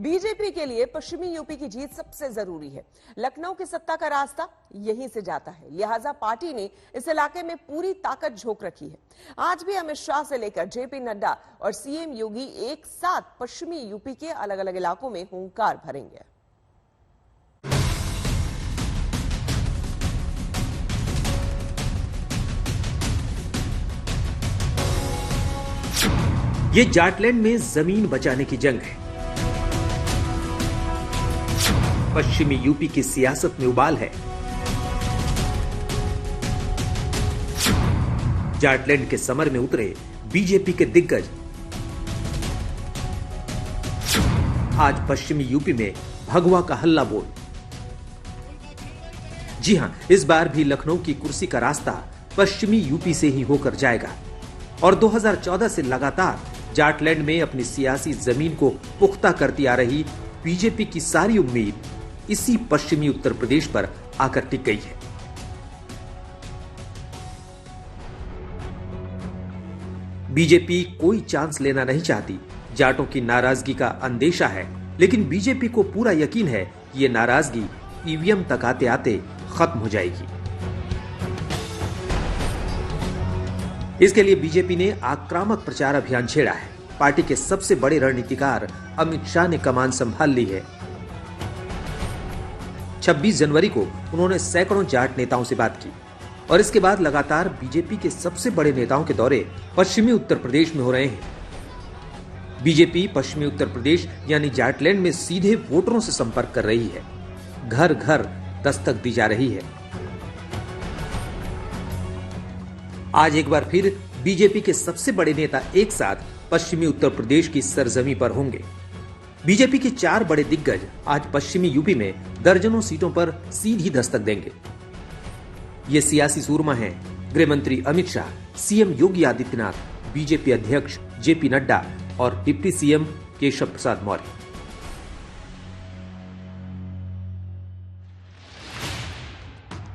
BJP के लिए पश्चिमी यूपी की जीत सबसे जरूरी है। लखनऊ की सत्ता का रास्ता यहीं से जाता है, लिहाजा पार्टी ने इस इलाके में पूरी ताकत झोंक रखी है। आज भी अमित शाह से लेकर जेपी नड्डा और सीएम योगी एक साथ पश्चिमी यूपी के अलग अलग इलाकों में हुंकार भरेंगे। ये जाटलैंड में जमीन बचाने की जंग है। पश्चिमी यूपी की सियासत में उबाल है। जाटलैंड के समर में उतरे बीजेपी के दिग्गज आज पश्चिमी यूपी में भगवा का हल्ला बोल। जी हां, इस बार भी लखनऊ की कुर्सी का रास्ता पश्चिमी यूपी से ही होकर जाएगा और 2014 से लगातार जाटलैंड में अपनी सियासी जमीन को पुख्ता करती आ रही बीजेपी की सारी उम्मीद इसी पश्चिमी उत्तर प्रदेश पर आकर टिक गई है। बीजेपी कोई चांस लेना नहीं चाहती। जाटों की नाराजगी का अंदेशा है, लेकिन बीजेपी को पूरा यकीन है कि ये नाराजगी ईवीएम तक आते आते खत्म हो जाएगी। इसके लिए बीजेपी ने आक्रामक प्रचार अभियान छेड़ा है। पार्टी के सबसे बड़े रणनीतिकार अमित शाह ने कमान संभाल ली है। 26 जनवरी को उन्होंने सैकड़ों जाट नेताओं से बात की और इसके बाद लगातार बीजेपी के सबसे बड़े नेताओं के दौरे पश्चिमी उत्तर प्रदेश में हो रहे हैं। बीजेपी पश्चिमी उत्तर प्रदेश यानी जाटलैंड में सीधे वोटरों से संपर्क कर रही है, घर घर दस्तक दी जा रही है। आज एक बार फिर बीजेपी के सबसे बड़े नेता एक साथ पश्चिमी उत्तर प्रदेश की सरजमी पर होंगे। बीजेपी के 4 बड़े दिग्गज आज पश्चिमी यूपी में दर्जनों सीटों पर सीधी दस्तक देंगे। ये सियासी सूरमा हैं गृह मंत्री अमित शाह, सीएम योगी आदित्यनाथ, बीजेपी अध्यक्ष जेपी नड्डा और डिप्टी सीएम केशव प्रसाद मौर्य।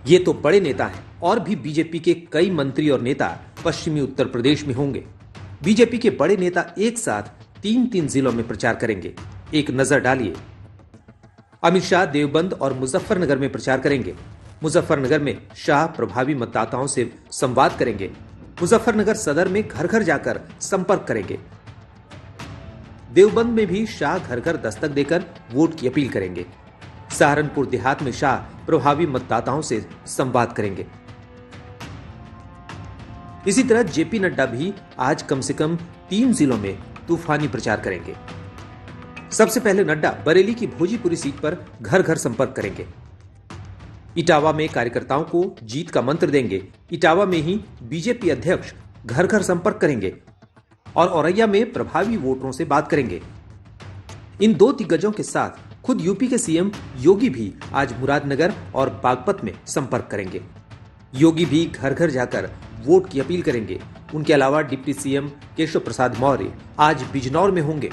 ये तो बड़े नेता हैं और भी बीजेपी के कई मंत्री और नेता पश्चिमी उत्तर प्रदेश में होंगे। बीजेपी के बड़े नेता एक साथ 3 जिलों में प्रचार करेंगे। एक नजर डालिए। अमित शाह देवबंद और मुजफ्फरनगर में प्रचार करेंगे। मुजफ्फरनगर में शाह प्रभावी मतदाताओं से संवाद करेंगे। मुजफ्फरनगर सदर में घर घर जाकर संपर्क करेंगे। देवबंद में भी शाह घर घर दस्तक देकर वोट की अपील करेंगे। सहारनपुर देहात में शाह प्रभावी मतदाताओं से संवाद करेंगे। इसी तरह जेपी नड्डा भी आज कम से कम 3 जिलों में तूफानी प्रचार करेंगे। सबसे पहले नड्डा बरेली की भोजीपुरी सीट पर घर घर संपर्क करेंगे। इटावा में कार्यकर्ताओं को जीत का मंत्र देंगे। इटावा में ही बीजेपी अध्यक्ष घर घर संपर्क करेंगे और औरैया में प्रभावी वोटरों से बात करेंगे। इन 2 दिग्गजों के साथ खुद यूपी के सीएम योगी भी आज मुरादनगर और बागपत में संपर्क करेंगे। योगी भी घर घर जाकर वोट की अपील करेंगे। उनके अलावा डिप्टी सीएम केशव प्रसाद मौर्य आज बिजनौर में होंगे।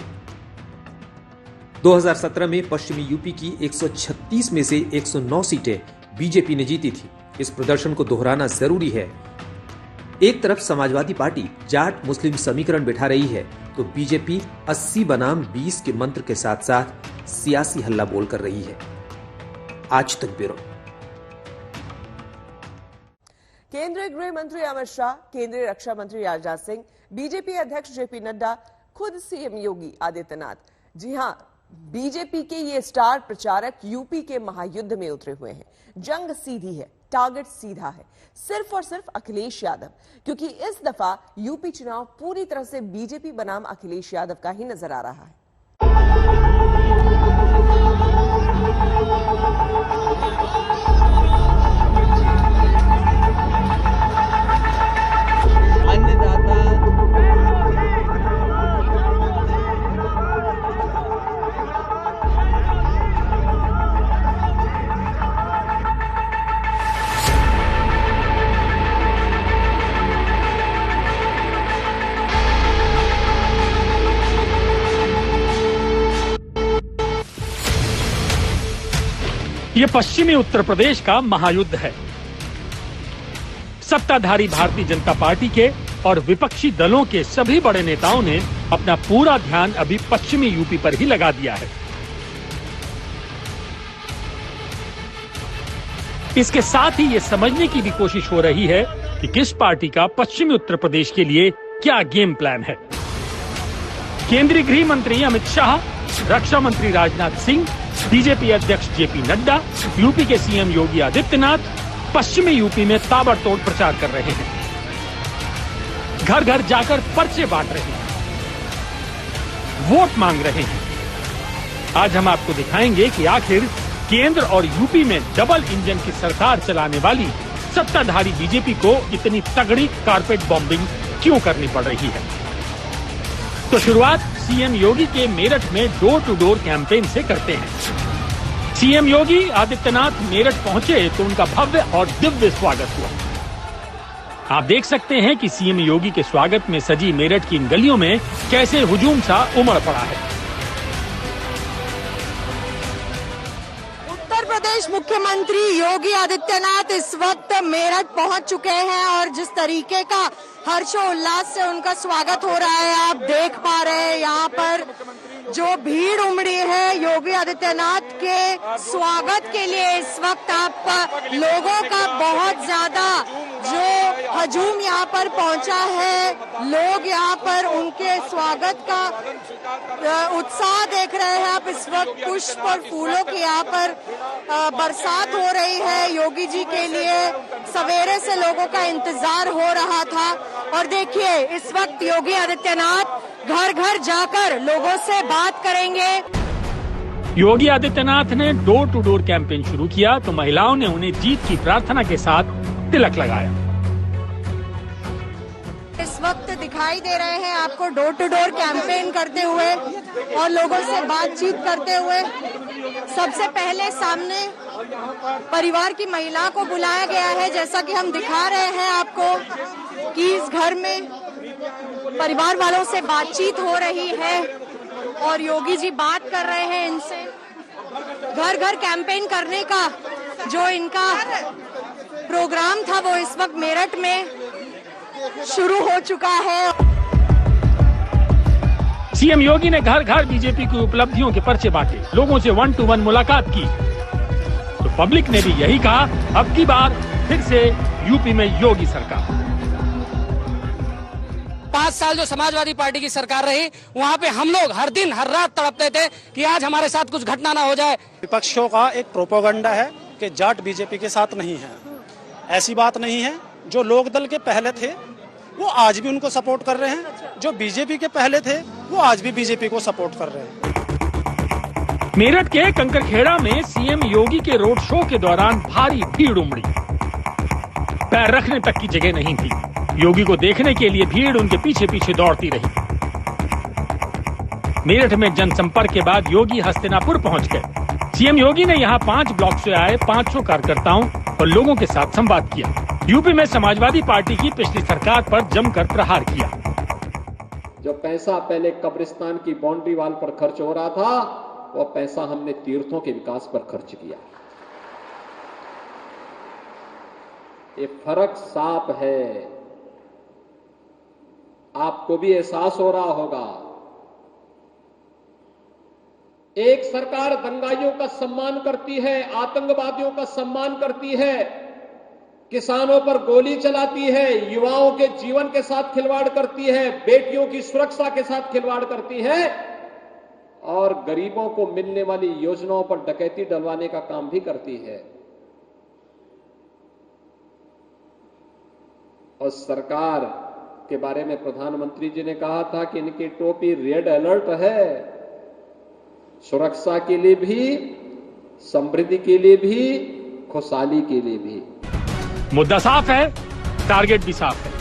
2017 में पश्चिमी यूपी की 136 में से 109 सीटें बीजेपी ने जीती थी। इस प्रदर्शन को दोहराना जरूरी है। एक तरफ समाजवादी पार्टी जाट मुस्लिम समीकरण बिठा रही है, तो बीजेपी 80 बनाम 20 के मंत्र के साथ साथ सियासी हल्ला बोल कर रही है। आज तक ब्यूरो। केंद्रीय गृह मंत्री अमित शाह, केंद्रीय रक्षा मंत्री राजनाथ सिंह, बीजेपी अध्यक्ष जेपी नड्डा, खुद सीएम योगी आदित्यनाथ, जी हां, बीजेपी के ये स्टार प्रचारक यूपी के महायुद्ध में उतरे हुए हैं। जंग सीधी है, टारगेट सीधा है, सिर्फ और सिर्फ अखिलेश यादव, क्योंकि इस दफा यूपी चुनाव पूरी तरह से बीजेपी बनाम अखिलेश यादव का ही नजर आ रहा है। ये पश्चिमी उत्तर प्रदेश का महायुद्ध है। सत्ताधारी भारतीय जनता पार्टी के और विपक्षी दलों के सभी बड़े नेताओं ने अपना पूरा ध्यान अभी पश्चिमी यूपी पर ही लगा दिया है। इसके साथ ही ये समझने की भी कोशिश हो रही है कि किस पार्टी का पश्चिमी उत्तर प्रदेश के लिए क्या गेम प्लान है। केंद्रीय गृह मंत्री अमित शाह, रक्षा मंत्री राजनाथ सिंह, बीजेपी अध्यक्ष जेपी नड्डा, यूपी के सीएम योगी आदित्यनाथ पश्चिमी यूपी में ताबड़तोड़ प्रचार कर रहे हैं। घर घर जाकर पर्चे बांट रहे हैं, वोट मांग रहे हैं। आज हम आपको दिखाएंगे कि आखिर केंद्र और यूपी में डबल इंजन की सरकार चलाने वाली सत्ताधारी बीजेपी को इतनी तगड़ी कारपेट बॉम्बिंग क्यों करनी पड़ रही है। तो शुरुआत सीएम योगी के मेरठ में डोर टू डोर कैंपेन से करते हैं। सीएम योगी आदित्यनाथ मेरठ पहुंचे तो उनका भव्य और दिव्य स्वागत हुआ। आप देख सकते हैं कि सीएम योगी के स्वागत में सजी मेरठ की इन गलियों में कैसे हुजूम सा उमड़ पड़ा है। उत्तर प्रदेश मुख्यमंत्री योगी आदित्यनाथ इस वक्त मेरठ पहुंच चुके हैं और जिस तरीके का हर्षोल्लास से उनका स्वागत हो रहा है आप देख पा रहे हैं। यहाँ पर जो भीड़ उमड़ी है योगी आदित्यनाथ के स्वागत के लिए इस वक्त आप लोगों का बहुत ज्यादा जो हजूम यहाँ पर पहुंचा है। लोग यहाँ पर उनके स्वागत का उत्साह देख रहे हैं आप। इस वक्त पुष्प और फूलों की यहाँ पर बरसात हो रही है। योगी जी के लिए सवेरे से लोगों का इंतजार हो रहा था और देखिए इस वक्त योगी आदित्यनाथ घर घर जाकर लोगों से बात करेंगे। योगी आदित्यनाथ ने डोर टू डोर कैंपेन शुरू किया तो महिलाओं ने उन्हें जीत की प्रार्थना के साथ तिलक लगाया। इस वक्त दिखाई दे रहे हैं आपको डोर टू डोर कैंपेन करते हुए और लोगों से बातचीत करते हुए। सबसे पहले सामने परिवार की महिला को बुलाया गया है। जैसा कि हम दिखा रहे हैं आपको कि इस घर में परिवार वालों से बातचीत हो रही है और योगी जी बात कर रहे हैं इनसे। घर घर कैंपेन करने का जो इनका प्रोग्राम था वो इस वक्त मेरठ में शुरू हो चुका है। सीएम योगी ने घर घर बीजेपी की उपलब्धियों के पर्चे बांटे, लोगों से 1-to-1 मुलाकात की तो पब्लिक ने भी यही कहा, अब की बार फिर से यूपी में योगी सरकार। 5 साल जो समाजवादी पार्टी की सरकार रही वहाँ पे हम लोग हर दिन हर रात तड़पते थे कि आज हमारे साथ कुछ घटना ना हो जाए। विपक्षियों का एक प्रोपेगेंडा है कि जाट बीजेपी के साथ नहीं है। ऐसी बात नहीं है। जो लोकदल के पहले थे वो आज भी उनको सपोर्ट कर रहे हैं, जो बीजेपी के पहले थे वो आज भी बीजेपी को सपोर्ट कर रहे हैं। मेरठ के कंकरखेड़ा में सीएम योगी के रोड शो के दौरान भारी भीड़ उमड़ी, पैर रखने तक की जगह नहीं थी। योगी को देखने के लिए भीड़ उनके पीछे पीछे दौड़ती रही। मेरठ में जनसंपर्क के बाद योगी हस्तिनापुर पहुंच गए। सीएम योगी ने यहां 5 ब्लॉक से आए 500 कार्यकर्ताओं और लोगों के साथ संवाद किया। यूपी में समाजवादी पार्टी की पिछली सरकार पर जमकर प्रहार किया। जो पैसा पहले कब्रिस्तान की बाउंड्री वाल पर खर्च हो रहा था वो पैसा हमने तीर्थों के विकास पर खर्च किया। ये फर्क साफ है, आपको भी एहसास हो रहा होगा। एक सरकार दंगाइयों का सम्मान करती है, आतंकवादियों का सम्मान करती है, किसानों पर गोली चलाती है, युवाओं के जीवन के साथ खिलवाड़ करती है, बेटियों की सुरक्षा के साथ खिलवाड़ करती है और गरीबों को मिलने वाली योजनाओं पर डकैती डलवाने का काम भी करती है। और सरकार के बारे में प्रधानमंत्री जी ने कहा था कि इनकी टोपी रेड अलर्ट है, सुरक्षा के लिए भी, समृद्धि के लिए भी, खुशहाली के लिए भी। मुद्दा साफ है, टारगेट भी साफ है।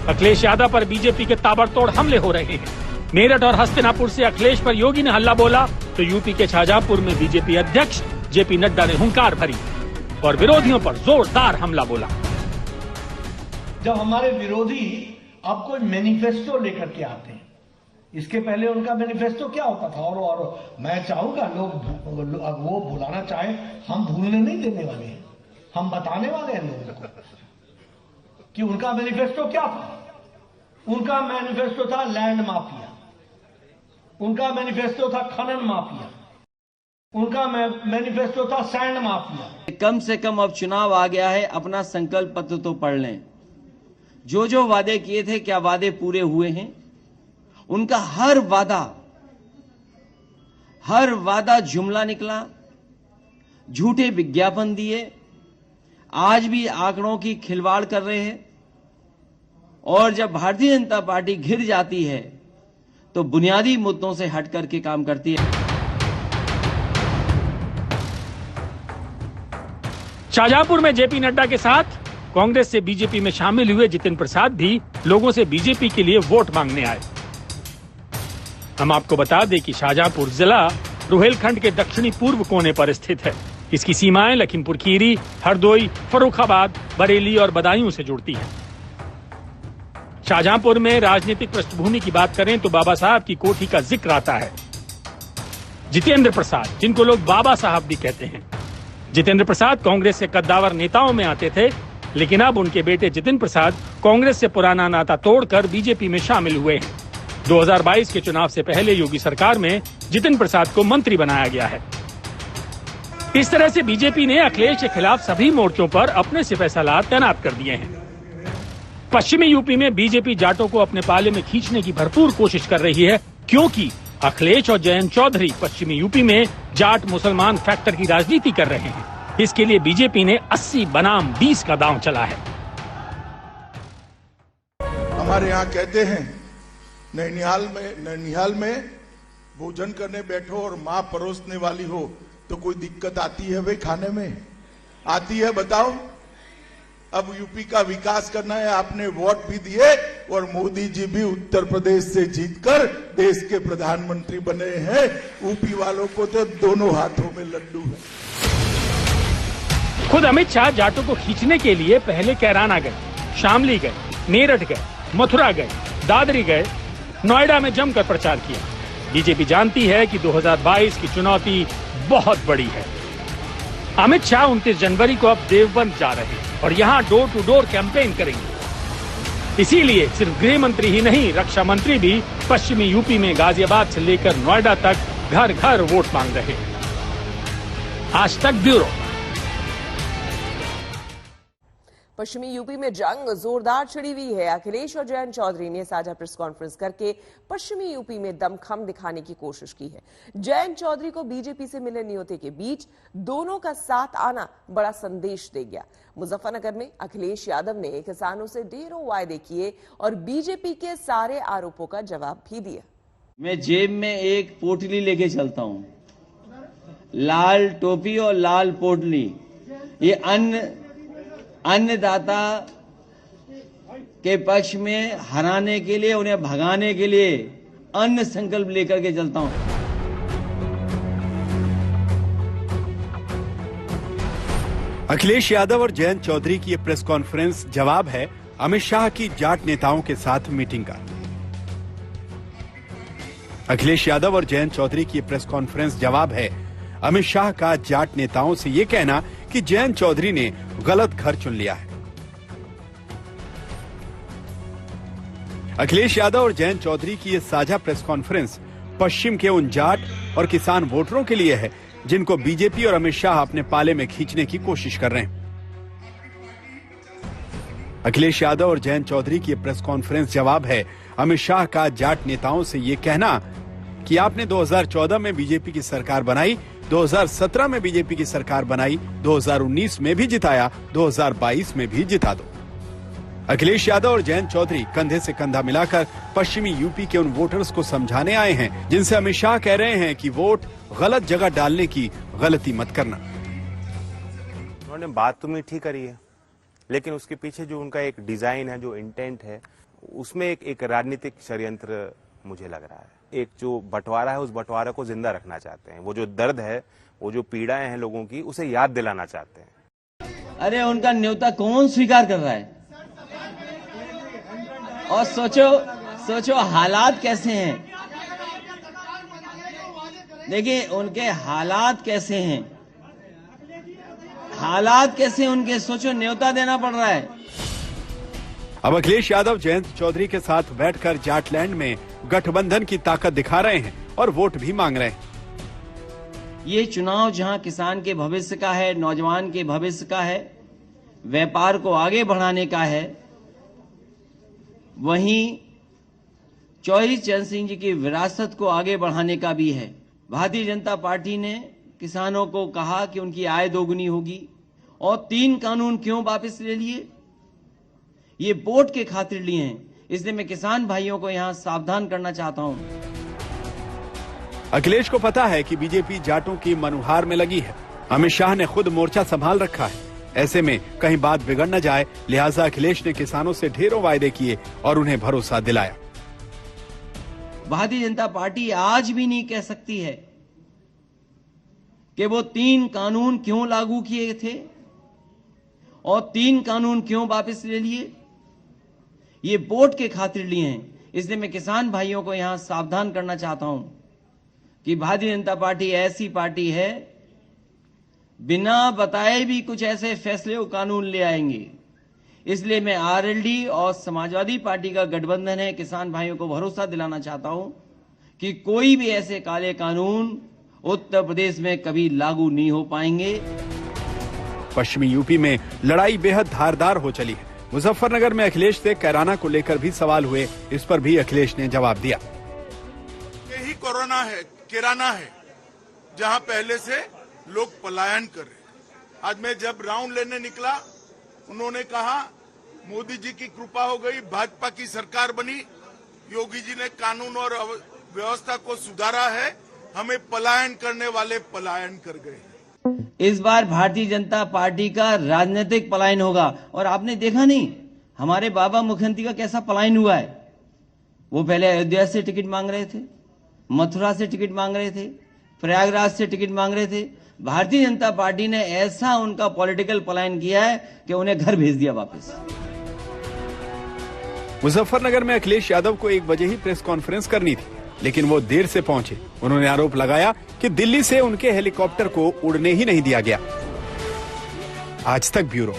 अखिलेश यादव पर बीजेपी के ताबड़तोड़ हमले हो रहे हैं। मेरठ और हस्तिनापुर से अखिलेश पर योगी ने हल्ला बोला तो यूपी के शाहजहांपुर में बीजेपी अध्यक्ष जेपी नड्डा ने हुंकार भरी और विरोधियों पर जोरदार हमला बोला। जब हमारे विरोधी अब कोई मैनिफेस्टो लेकर के आते हैं, इसके पहले उनका मैनिफेस्टो क्या होता था? और मैं चाहूंगा लोग वो भुलाना चाहे, हम भूलने नहीं देने वाले हैं, हम बताने वाले हैं लोगों को कि उनका मैनिफेस्टो क्या था। उनका मैनिफेस्टो था लैंड माफिया, उनका मैनिफेस्टो था खनन माफिया, उनका मैनिफेस्टो था सैंड माफिया। कम से कम अब चुनाव आ गया है, अपना संकल्प पत्र तो पढ़ लें। जो जो वादे किए थे, क्या वादे पूरे हुए हैं? उनका हर वादा जुमला निकला, झूठे विज्ञापन दिए, आज भी आंकड़ों की खिलवाड़ कर रहे हैं। और जब भारतीय जनता पार्टी घिर जाती है तो बुनियादी मुद्दों से हट करके काम करती है। शाहजहांपुर में जेपी नड्डा के साथ कांग्रेस से बीजेपी में शामिल हुए जितिन प्रसाद भी लोगों से बीजेपी के लिए वोट मांगने आए। हम आपको बता दें कि शाहजहांपुर जिला रुहेलखंड के दक्षिणी पूर्व कोने पर स्थित है। इसकी सीमाएं लखीमपुर खीरी, हरदोई, फर्रुखाबाद, बरेली और बदायूं से जुड़ती हैं। शाहजहांपुर में राजनीतिक पृष्ठभूमि की बात करें तो बाबा साहब की कोठी का जिक्र आता है। जितेंद्र प्रसाद, जिनको लोग बाबा साहब भी कहते हैं, जितेंद्र प्रसाद कांग्रेस के कद्दावर नेताओं में आते थे, लेकिन अब उनके बेटे जितिन प्रसाद कांग्रेस से पुराना नाता तोड़कर बीजेपी में शामिल हुए हैं। 2022 के चुनाव से पहले योगी सरकार में जितिन प्रसाद को मंत्री बनाया गया है। इस तरह से बीजेपी ने अखिलेश के खिलाफ सभी मोर्चों पर अपने सिपह सालार तैनात कर दिए हैं। पश्चिमी यूपी में बीजेपी जाटों को अपने पाले में खींचने की भरपूर कोशिश कर रही है, क्योंकि अखिलेश और जयंत चौधरी पश्चिमी यूपी में जाट मुसलमान फैक्टर की राजनीति कर रहे हैं। इसके लिए बीजेपी ने 80 बनाम 20 का दांव चला है। हमारे यहाँ कहते हैं नैनिहाल में भोजन करने बैठो और माँ परोसने वाली हो तो कोई दिक्कत आती है भाई? खाने में आती है? बताओ। अब यूपी का विकास करना है, आपने वोट भी दिए और मोदी जी भी उत्तर प्रदेश से जीतकर देश के प्रधानमंत्री बने हैं। यूपी वालों को तो दोनों हाथों में लड्डू है। खुद अमित शाह जाटों को खींचने के लिए पहले कैराना गए, शामली गए, मेरठ गए, मथुरा गए, दादरी गए, नोएडा में जमकर प्रचार किया। बीजेपी जानती है कि 2022 की चुनौती बहुत बड़ी है। अमित शाह 29 जनवरी को अब देवबंद जा रहे हैं और यहाँ डोर टू डोर कैंपेन करेंगे। इसीलिए सिर्फ गृह मंत्री ही नहीं, रक्षा मंत्री भी पश्चिमी यूपी में गाजियाबाद से लेकर नोएडा तक घर घर वोट मांग रहे हैं। आज तक ब्यूरो। पश्चिमी यूपी में जंग जोरदार छिड़ी हुई है। अखिलेश और जयंत चौधरी ने साझा प्रेस कॉन्फ्रेंस करके पश्चिमी यूपी में दमखम दिखाने की कोशिश की है। जयंत चौधरी को बीजेपी से मिले न्योते के बीच दोनों का साथ आना बड़ा संदेश दे गया। मुजफ्फरनगर में अखिलेश यादव ने किसानों से ढेरों वायदे किए और बीजेपी के सारे आरोपों का जवाब भी दिया। मैं जेब में एक पोटली लेके चलता हूँ, लाल टोपी और लाल पोटली। ये अन्नदाता के पक्ष में हराने के लिए, उन्हें भगाने के लिए अन्न संकल्प लेकर के चलता हूं। अखिलेश यादव और जयंत चौधरी की ये प्रेस कॉन्फ्रेंस जवाब है अमित शाह की जाट नेताओं के साथ मीटिंग का। अखिलेश यादव और जयंत चौधरी की प्रेस कॉन्फ्रेंस जवाब है अमित शाह का जाट नेताओं से ये कहना कि जयंत चौधरी ने गलत घर चुन लिया है। अखिलेश यादव और जयंत चौधरी की ये साझा प्रेस कॉन्फ्रेंस पश्चिम के उन जाट और किसान वोटरों के लिए है जिनको बीजेपी और अमित शाह अपने पाले में खींचने की कोशिश कर रहे हैं। अखिलेश यादव और जयंत चौधरी की प्रेस कॉन्फ्रेंस जवाब है अमित शाह का जाट नेताओं से ये कहना कि आपने 2014 में बीजेपी की सरकार बनाई, 2017 में बीजेपी की सरकार बनाई, 2019 में भी जिताया, 2022 में भी जिता दो। अखिलेश यादव और जयंत चौधरी कंधे से कंधा मिलाकर पश्चिमी यूपी के उन वोटर्स को समझाने आए हैं जिनसे अमित शाह कह रहे हैं कि वोट गलत जगह डालने की गलती मत करना। उन्होंने बात तो मीठी करी है, लेकिन उसके पीछे जो उनका एक डिजाइन है, जो इंटेंट है, उसमें एक राजनीतिक षड्यंत्र मुझे लग रहा है। एक जो बंटवारा है, उस बंटवारे को जिंदा रखना चाहते हैं। वो जो दर्द है, वो जो पीड़ाएं हैं लोगों की, उसे याद दिलाना चाहते हैं। अरे उनका न्योता कौन स्वीकार कर रहा है? और सोचो हालात कैसे हैं। देखिए उनके हालात कैसे हैं, हालात कैसे उनके, सोचो न्योता देना पड़ रहा है। अब अखिलेश यादव जयंत चौधरी के साथ बैठकर जाटलैंड में गठबंधन की ताकत दिखा रहे हैं और वोट भी मांग रहे हैं। ये चुनाव जहां किसान के भविष्य का है, नौजवान के भविष्य का है, व्यापार को आगे बढ़ाने का है, वहीं चौधरी चरण सिंह जी की विरासत को आगे बढ़ाने का भी है। भारतीय जनता पार्टी ने किसानों को कहा कि उनकी आय दोगुनी होगी और 3 कानून क्यों वापस ले लिए? ये वोट के खातिर लिए हैं। इसलिए मैं किसान भाइयों को यहां सावधान करना चाहता हूं। अखिलेश को पता है कि बीजेपी जाटों की मनुहार में लगी है। अमित शाह ने खुद मोर्चा संभाल रखा है। ऐसे में कहीं बात बिगड़ न जाए, लिहाजा अखिलेश ने किसानों से ढेरों वायदे किए और उन्हें भरोसा दिलाया। भारतीय जनता पार्टी आज भी नहीं कह सकती है कि वो 3 कानून क्यों लागू किए थे और 3 कानून क्यों वापस ले लिए। ये वोट के खातिर लिए हैं। इसलिए मैं किसान भाइयों को यहां सावधान करना चाहता हूं कि भारतीय जनता पार्टी ऐसी पार्टी है, बिना बताए भी कुछ ऐसे फैसले और कानून ले आएंगे। इसलिए मैं आरएलडी और समाजवादी पार्टी का गठबंधन है, किसान भाइयों को भरोसा दिलाना चाहता हूं कि कोई भी ऐसे काले कानून उत्तर प्रदेश में कभी लागू नहीं हो पाएंगे। पश्चिमी यूपी में लड़ाई बेहद धारदार हो चली है। मुजफ्फरनगर में अखिलेश से कैराना को लेकर भी सवाल हुए, इस पर भी अखिलेश ने जवाब दिया। यही कोरोना है, किराना है, जहां पहले से लोग पलायन कर रहे। आज मैं जब राउंड लेने निकला, उन्होंने कहा मोदी जी की कृपा हो गई, भाजपा की सरकार बनी, योगी जी ने कानून और व्यवस्था को सुधारा है, हमें पलायन करने वाले पलायन कर गए। इस बार भारतीय जनता पार्टी का राजनीतिक पलायन होगा। और आपने देखा नहीं हमारे बाबा मुख्यमंत्री का कैसा पलायन हुआ है। वो पहले अयोध्या से टिकट मांग रहे थे, मथुरा से टिकट मांग रहे थे, प्रयागराज से टिकट मांग रहे थे। भारतीय जनता पार्टी ने ऐसा उनका पॉलिटिकल पलायन किया है कि उन्हें घर भेज दिया वापस। मुजफ्फरनगर में अखिलेश यादव को 1 बजे ही प्रेस कॉन्फ्रेंस करनी थी, लेकिन वो देर से पहुंचे। उन्होंने आरोप लगाया कि दिल्ली से उनके हेलीकॉप्टर को उड़ने ही नहीं दिया गया। आज तक ब्यूरो।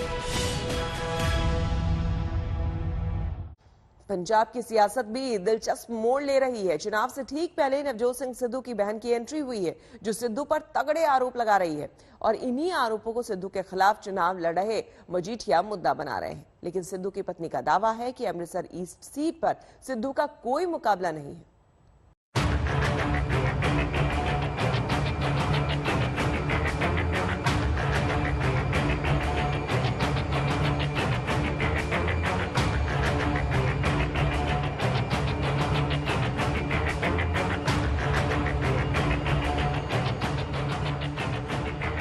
पंजाब की सियासत भी दिलचस्प मोड़ ले रही है। चुनाव से ठीक पहले नवजोत सिंह सिद्धू की बहन की एंट्री हुई है, जो सिद्धू पर तगड़े आरोप लगा रही है। और इन्हीं आरोपों को सिद्धू के खिलाफ चुनाव लड़ रहे मजीठिया मुद्दा बना रहे हैं। लेकिन सिद्धू की पत्नी का दावा है कि अमृतसर ईस्ट सीट पर सिद्धू का कोई मुकाबला नहीं है।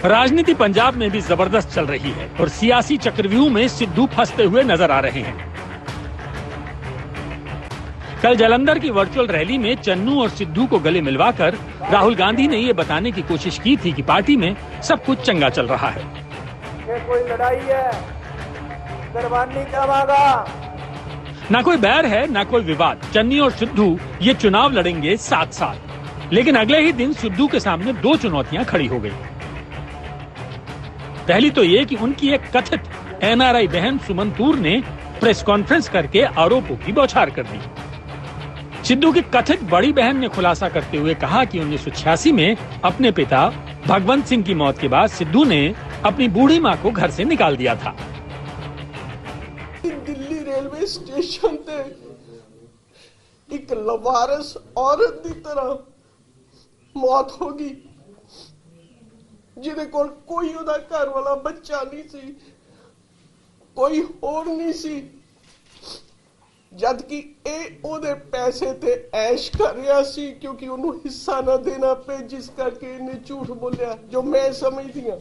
राजनीति पंजाब में भी जबरदस्त चल रही है और सियासी चक्रव्यूह में सिद्धू फंसते हुए नजर आ रहे हैं। कल जालंधर की वर्चुअल रैली में चन्नू और सिद्धू को गले मिलवाकर राहुल गांधी ने ये बताने की कोशिश की थी कि पार्टी में सब कुछ चंगा चल रहा है। ये कोई लड़ाई है, दरबार नहीं करवागा। ना कोई बैर है, ना कोई विवाद। चन्नी और सिद्धू ये चुनाव लड़ेंगे साथ साथ। लेकिन अगले ही दिन सिद्धू के सामने 2 चुनौतियां खड़ी हो गई। पहली तो ये कि उनकी एक कथित एनआरआई बहन सुमन तूर ने प्रेस कॉन्फ्रेंस करके आरोपों की बौछार कर दी। सिद्धू की कथित बड़ी बहन ने खुलासा करते हुए कहा कि 1986 में अपने पिता भगवंत सिंह की मौत के बाद सिद्धू ने अपनी बूढ़ी मां को घर से निकाल दिया था। दिल्ली रेलवे स्टेशन ते एक लवारस औरत की तरह मौत होगी, जिहदे कोल कोई ओदा घर वाला बच्चा नहीं सी, कोई होर नहीं सी, जबकि ए ओदे पैसे ते ऐश कर रहा सी क्योंकि उन्हों हिस्सा ना देना पे, जिस करके इन्हें झूठ बोलिया, जो मैं समझदी हां।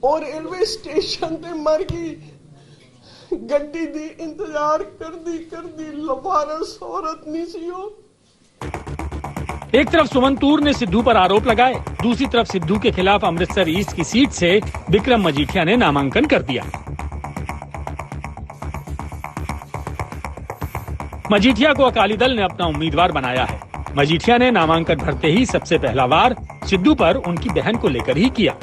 और रेलवे स्टेशन ते मर गई, गड्डी दी इंतजार करदी लवारस औरत नहीं सी हो। एक तरफ सुमन तूर ने सिद्धू पर आरोप लगाए, दूसरी तरफ सिद्धू के खिलाफ अमृतसर ईस्ट की सीट से विक्रम मजीठिया ने नामांकन कर दिया। मजीठिया को अकाली दल ने अपना उम्मीदवार बनाया है। मजीठिया ने नामांकन भरते ही सबसे पहला वार सिद्धू पर उनकी बहन को लेकर ही किया।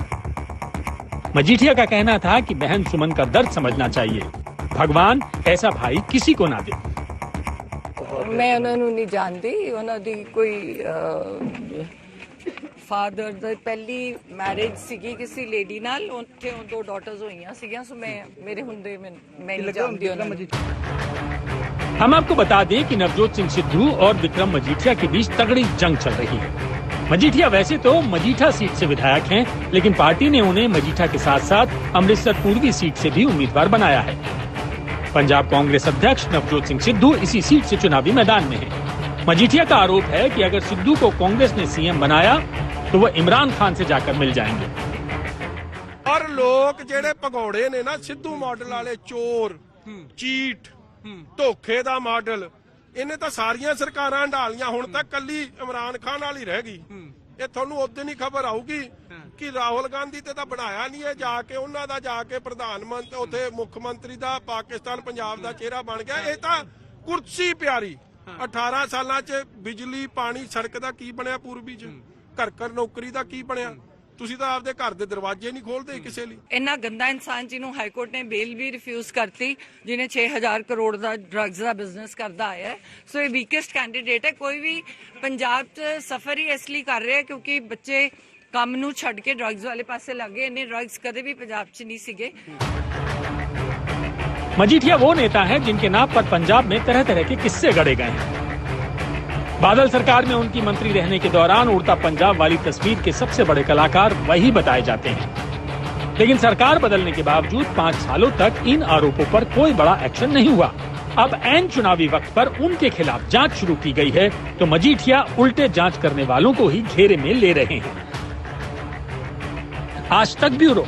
मजीठिया का कहना था कि बहन सुमन का दर्द समझना चाहिए, भगवान ऐसा भाई किसी को ना दे। मैं उन्होंने नहीं जानती, उन्होंने कोई ਫਾਦਰ ਦੀ ਪਹਿਲੀ ਮੈਰਿਜ ਸੀਗੀ ਕਿਸੇ ਲੇਡੀ ਨਾਲ, ਉੱਥੇ 2 ਡਾਟਰਸ ਹੋਈਆਂ ਸੀਗੀਆਂ, ਸੋ ਮੇਰੇ ਹੁੰਦੇ ਮੈਂ ਨਹੀਂ ਜਾਣਦੀ ਉਹਨਾਂ ਨੂੰ। हम आपको बता दें कि नवजोत सिंह सिद्धू और विक्रम मजीठिया के बीच तगड़ी जंग चल रही है। मजीठिया वैसे तो मजीठा सीट से विधायक हैं, लेकिन पार्टी ने उन्हें मजीठा के साथ साथ अमृतसर पूर्वी सीट से भी उम्मीदवार बनाया है। पंजाब कांग्रेस अध्यक्ष नवजोत सिंह सिद्धू इसी सीट से चुनावी मैदान में हैं। मजीठिया का आरोप है कि अगर सिद्धू को कांग्रेस ने सीएम बनाया तो वह इमरान खान से जाकर मिल जाएंगे। और लोग जेड़े भगौड़े ने ना सिद्धू मॉडल वाले चोर चीट ਧੋਖੇ ਦਾ ਮਾਡਲ, ਇਹਨੇ ਤਾਂ ਸਾਰੀਆਂ ਸਰਕਾਰਾਂ ਢਾਲੀਆਂ, ਹੁਣ ਤਾਂ ਕੱਲੀ ਇਮਰਾਨ ਖਾਨ ਵਾਲੀ ਰਹਿ ਗਈ। ਇਹ ਤੁਹਾਨੂੰ ਉਦੋਂ ਹੀ ਖਬਰ ਆਊਗੀ ਕਿ ਰਾਹੁਲ ਗਾਂਧੀ ਤੇ ਤਾਂ ਬਣਾਇਆ ਨਹੀਂ ਹੈ, ਜਾ ਕੇ ਉਹਨਾਂ ਦਾ ਜਾ ਕੇ ਪ੍ਰਧਾਨ ਮੰਤਰੀ ਉੱਥੇ ਮੁੱਖ ਮੰਤਰੀ ਦਾ ਪਾਕਿਸਤਾਨ ਪੰਜਾਬ ਦਾ ਚਿਹਰਾ ਬਣ ਗਿਆ। ਇਹ ਤਾਂ ਕੁਰਸੀ ਪਿਆਰੀ। 18 ਸਾਲਾਂ 'ਚ ਬਿਜਲੀ ਪਾਣੀ ਸੜਕ ਦਾ ਕੀ ਬਣਿਆ, ਪੂਰਬੀ 'ਚ ਘਰ ਘਰ ਨੌਕਰੀ ਦਾ ਕੀ ਬਣਿਆ? ਤੁਸੀਂ ਤਾਂ ਆਪਦੇ ਘਰ ਦੇ ਦਰਵਾਜ਼ੇ ਨਹੀਂ ਖੋਲਦੇ ਕਿਸੇ ਲਈ। ਇੰਨਾ ਗੰਦਾ ਇਨਸਾਨ ਜਿਹਨੂੰ ਹਾਈ ਕੋਰਟ ਨੇ ਬੇਲ ਵੀ ਰਿਫਿਊਜ਼ ਕਰਤੀ, ਜਿਹਨੇ 6000 ਕਰੋੜ ਦਾ ਡਰੱਗਸ ਦਾ ਬਿਜ਼ਨਸ ਕਰਦਾ ਆਇਆ ਹੈ, ਸੋ ਇਹ ਵੀਕੈਸਟ ਕੈਂਡੀਡੇਟ ਹੈ। ਕੋਈ ਵੀ ਪੰਜਾਬ 'ਚ ਸਫਰ ਹੀ ਇਸ ਲਈ ਕਰ ਰਿਹਾ ਕਿਉਂਕਿ ਬੱਚੇ ਕੰਮ ਨੂੰ ਛੱਡ ਕੇ ਡਰੱਗਸ ਵਾਲੇ ਪਾਸੇ ਲੱਗੇ। ਇੰਨੇ ਡਰੱਗਸ ਕਦੇ ਵੀ ਪੰਜਾਬ 'ਚ ਨਹੀਂ ਸੀਗੇ। मजीठिया वो नेता है जिनके नाम पर पंजाब में तरह तरह के किस्से गढ़े गए हैं। बादल सरकार में उनकी मंत्री रहने के दौरान उड़ता पंजाब वाली तस्वीर के सबसे बड़े कलाकार वही बताए जाते हैं। लेकिन सरकार बदलने के बावजूद 5 सालों तक इन आरोपों पर कोई बड़ा एक्शन नहीं हुआ। अब ऐन चुनावी वक्त पर उनके खिलाफ जांच शुरू की गई है तो मजीठिया उल्टे जांच करने वालों को ही घेरे में ले रहे हैं। आज तक ब्यूरो।